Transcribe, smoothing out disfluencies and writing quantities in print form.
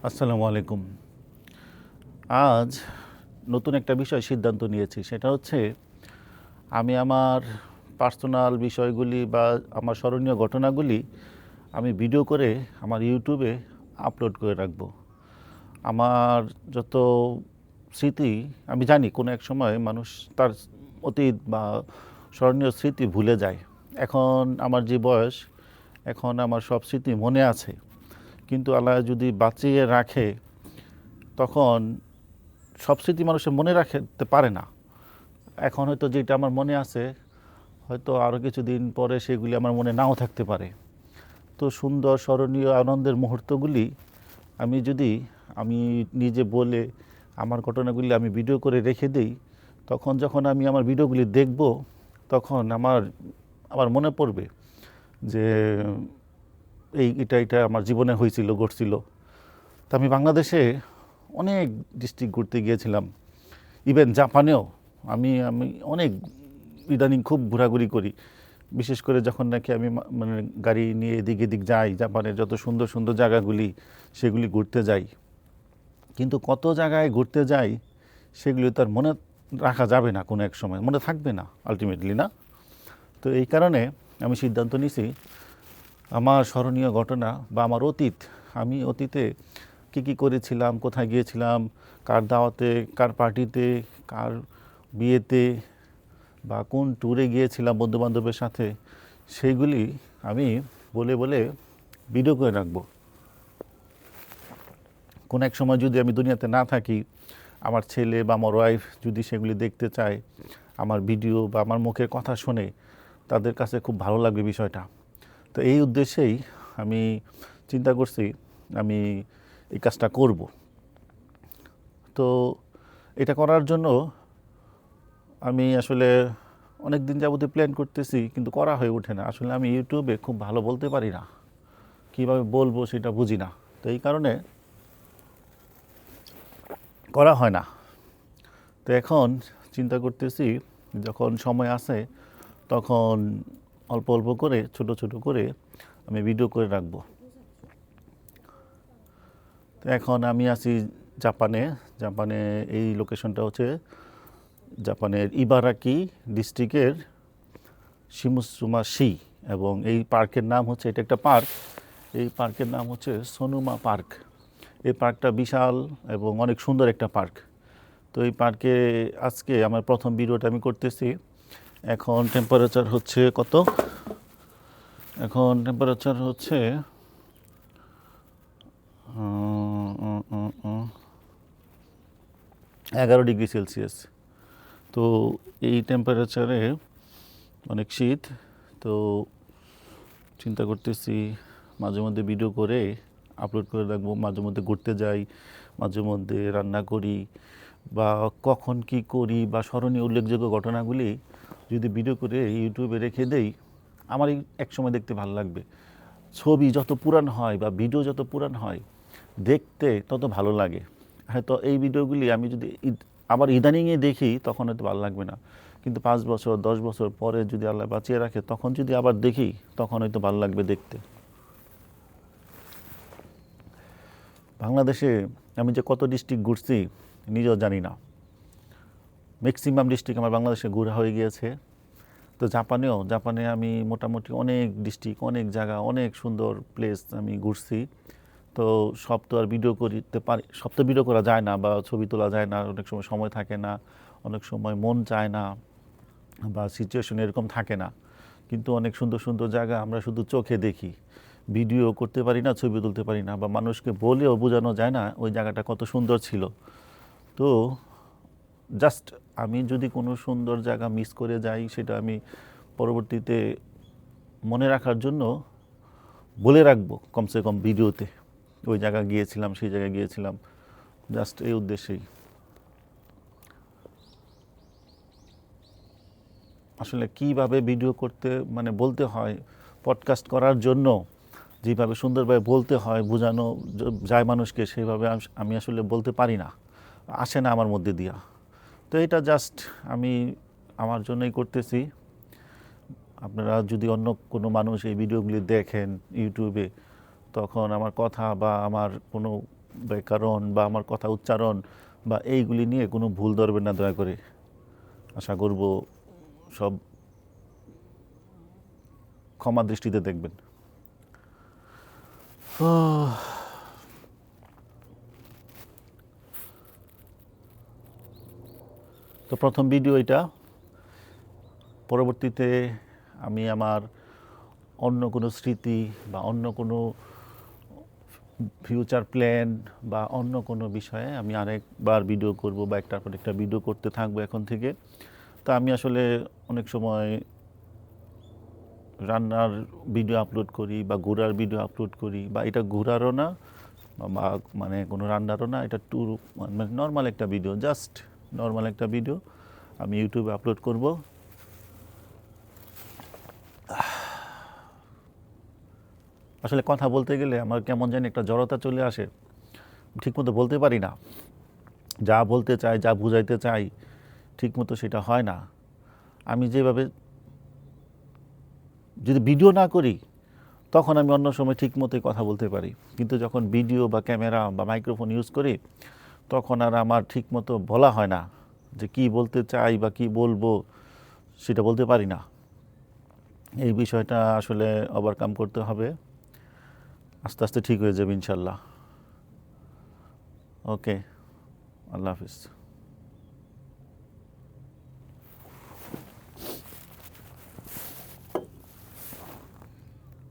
আসসালামু আলাইকুম। আজ নতুন একটা বিষয় সিদ্ধান্ত নিয়েছি, সেটা হচ্ছে আমি আমার পার্সোনাল বিষয়গুলি বা আমার স্মরণীয় ঘটনাগুলি আমি ভিডিও করে আমার ইউটিউবে আপলোড করে রাখব। আমার যত স্মৃতি, আমি জানি কোনো এক সময় মানুষ তার অতীত বা স্মরণীয় স্মৃতি ভুলে যায়। এখন আমার যে বয়স, এখন আমার সব স্মৃতি মনে আছে, কিন্তু আল্লাহ যদি বাঁচিয়ে রাখে তখন সব স্মৃতি মানুষের মনে রাখতে পারে না। এখন হয়তো যেটা আমার মনে আছে, হয়তো আরও কিছুদিন পরে সেগুলি আমার মনে নাও থাকতে পারে। তো সুন্দর স্মরণীয় আনন্দের মুহূর্তগুলি আমি নিজে বলে আমার ঘটনাগুলি আমি ভিডিও করে রেখে দিই, তখন যখন আমি আমার ভিডিওগুলি দেখব তখন আমার মনে পড়বে যে এটা আমার জীবনে হয়েছিল, ঘটছিল। তো আমি বাংলাদেশে অনেক ডিস্ট্রিক্ট ঘুরতে গিয়েছিলাম, ইভেন জাপানেও। আমি আমি অনেক ইদানিং খুব ঘোরাঘুরি করি, বিশেষ করে যখন নাকি আমি মানে গাড়ি নিয়ে এদিক এদিক যাই, জাপানের যত সুন্দর সুন্দর জায়গাগুলি সেগুলি ঘুরতে যাই। কিন্তু কত জায়গায় ঘুরতে যাই সেগুলি তার মনে রাখা যাবে না, কোনো এক সময় মনে থাকবে না আলটিমেটলি, না? তো এই কারণে আমি সিদ্ধান্ত নিছি আমার স্মরণীয় ঘটনা বা আমার অতীত, আমি অতীতে কী কী করেছিলাম, কোথায় গিয়েছিলাম, কার দাওয়াতে, কার পার্টিতে, কার বিয়েতে, বা কোন ট্যুরে গিয়েছিলাম বন্ধুবান্ধবের সাথে, সেইগুলি আমি বলে বলে ভিডিও করে রাখবো। কোনো এক সময় যদি আমি দুনিয়াতে না থাকি, আমার ছেলে বা আমার ওয়াইফ যদি সেগুলি দেখতে চায়, আমার ভিডিও বা আমার মুখের কথা শুনে, তাদের কাছে খুব ভালো লাগবে বিষয়টা। তো এই উদ্দেশ্যেই আমি চিন্তা করছি আমি এই কাজটা করব। তো এটা করার জন্য আমি আসলে অনেক দিন যাবতীয় প্ল্যান করতেছি, কিন্তু করা হয়ে ওঠে না। আসলে আমি ইউটিউবে খুব ভালো বলতে পারি না, কীভাবে বলবো সেটা বুঝি না। তো এই কারণে করা হয় না। তো এখন চিন্তা করতেছি যখন সময় আসে তখন অল্প অল্প করে, ছোট ছোট করে আমি ভিডিও করে রাখবো। তো এখন আমি আছি জাপানে। জাপানে এই লোকেশনটা হচ্ছে জাপানের ইবারাকি ডিস্ট্রিক্টের শিমুসুমাশি, এবং এই পার্কের নাম হচ্ছে, এটা একটা পার্ক, এই পার্কের নাম হচ্ছে সোনুমা পার্ক। এই পার্কটা বিশাল এবং অনেক সুন্দর একটা পার্ক। তো এই পার্কে আজকে আমার প্রথম ভিডিওটা আমি করতেছি। এখন টেম্পারেচার হচ্ছে কত? এখন টেম্পারেচার হচ্ছে 11 ডিগ্রি সেলসিয়াস। তো এই টেম্পারেচারে অনেক শীত। তো চিন্তা করতেছি মাঝে মধ্যে ভিডিও করে আপলোড করে রাখবো। মাঝে মধ্যে ঘুরতে যাই, মাঝে মধ্যে রান্না করি, বা কখন কি করি, বা স্মরণীয় উল্লেখযোগ্য ঘটনাগুলি যদি ভিডিও করে ইউটিউবে রেখে দেই, আমারই এক সময় দেখতে ভালো লাগবে। ছবি যত পুরান হয় বা ভিডিও যত পুরান হয়, দেখতে তত ভালো লাগে। হয়তো এই ভিডিওগুলি আমি যদি আবার ইদানিংয়ে দেখি তখন হয়তো ভালো লাগবে না, কিন্তু 5 বছর 10 বছর পরে যদি আল্লাহ বাঁচিয়ে রাখে তখন যদি আবার দেখি তখন হয়তো ভালো লাগবে দেখতে। বাংলাদেশে আমি যে কত ডিস্ট্রিক্ট ঘুরছি নিজেও জানি না। ম্যাক্সিমাম ডিস্ট্রিক্ট আমার বাংলাদেশে ঘোরা হয়ে গিয়েছে। তো জাপানে আমি মোটামুটি অনেক ডিস্ট্রিক্ট, অনেক জায়গা, অনেক সুন্দর প্লেস আমি ঘুরছি। তো সব তো আর ভিডিও করতে পারি, সব তো ভিডিও করা যায় না বা ছবি তোলা যায় না, অনেক সময় সময় থাকে না, অনেক সময় মন চায় না, বা সিচুয়েশন এরকম থাকে না। কিন্তু অনেক সুন্দর সুন্দর জায়গা আমরা শুধু চোখে দেখি, ভিডিও করতে পারি না, ছবি তুলতে পারি না, বা মানুষকে বলেও বোঝানো যায় না ওই জায়গাটা কত সুন্দর ছিল। তো জাস্ট আমি যদি কোনো সুন্দর জায়গা মিস করে যাই, সেটা আমি পরবর্তীতে মনে রাখার জন্য বলে রাখবো কমসে কম ভিডিওতে, ওই জায়গা গিয়েছিলাম, সেই জায়গায় গিয়েছিলাম, জাস্ট এই উদ্দেশ্যেই। আসলে কিভাবে ভিডিও করতে মানে বলতে হয়, পডকাস্ট করার জন্য যেভাবে সুন্দরভাবে বলতে হয়, বোঝানো যায় মানুষকে, সেইভাবে আমি আসলে বলতে পারি না, আসে না আমার মধ্যে দিয়া। তো এটা জাস্ট আমি আমার জন্যই করতেছি। আপনারা যদি অন্য কোনো মানুষ এই ভিডিওগুলি দেখেন ইউটিউবে, তখন আমার কথা বা আমার কোনো ব্যাকরণ বা আমার কথা উচ্চারণ বা এইগুলি নিয়ে কোনো ভুল ধরবেন না দয়া করে। আশা করব সব ক্ষমা দৃষ্টিতে দেখবেন। তো প্রথম ভিডিও এটা। পরবর্তীতে আমি আমার অন্য কোনো স্মৃতি বা অন্য কোনো ফিউচার প্ল্যান বা অন্য কোনো বিষয়ে আমি আরেকবার ভিডিও করব বা একটার পর একটা ভিডিও করতে থাকবো এখন থেকে। তো আমি আসলে অনেক সময় রান্নার ভিডিও আপলোড করি বা ঘোরার ভিডিও আপলোড করি, বা এটা ঘোরারও না বা মানে কোনো রান্নারও না, এটা ট্যুর মানে নর্মাল একটা ভিডিও, জাস্ট নর্মাল একটা ভিডিও আমি ইউটিউবে আপলোড করব। আসলে কথা বলতে গেলে আমার কেমন জানি একটা জড়তা চলে আসে, ঠিকমতো বলতে পারি না, যা বলতে চাই যা বুঝাইতে চাই ঠিকমতো সেটা হয় না। আমি যেভাবে যদি ভিডিও না করি তখন আমি অন্য সময় ঠিক মতোই কথা বলতে পারি, কিন্তু যখন ভিডিও বা ক্যামেরা বা মাইক্রোফোন ইউজ করি তখন আর আমার ঠিক মতো বলা হয় না, যে কি বলতে চাই বা কি বলবো সেটা বলতে পারি না। এই বিষয়টা আসলে ওভারকাম করতে হবে, আস্তে আস্তে ঠিক হয়ে যাবে ইনশাল্লাহ। ওকে, আল্লাহ হাফিজ।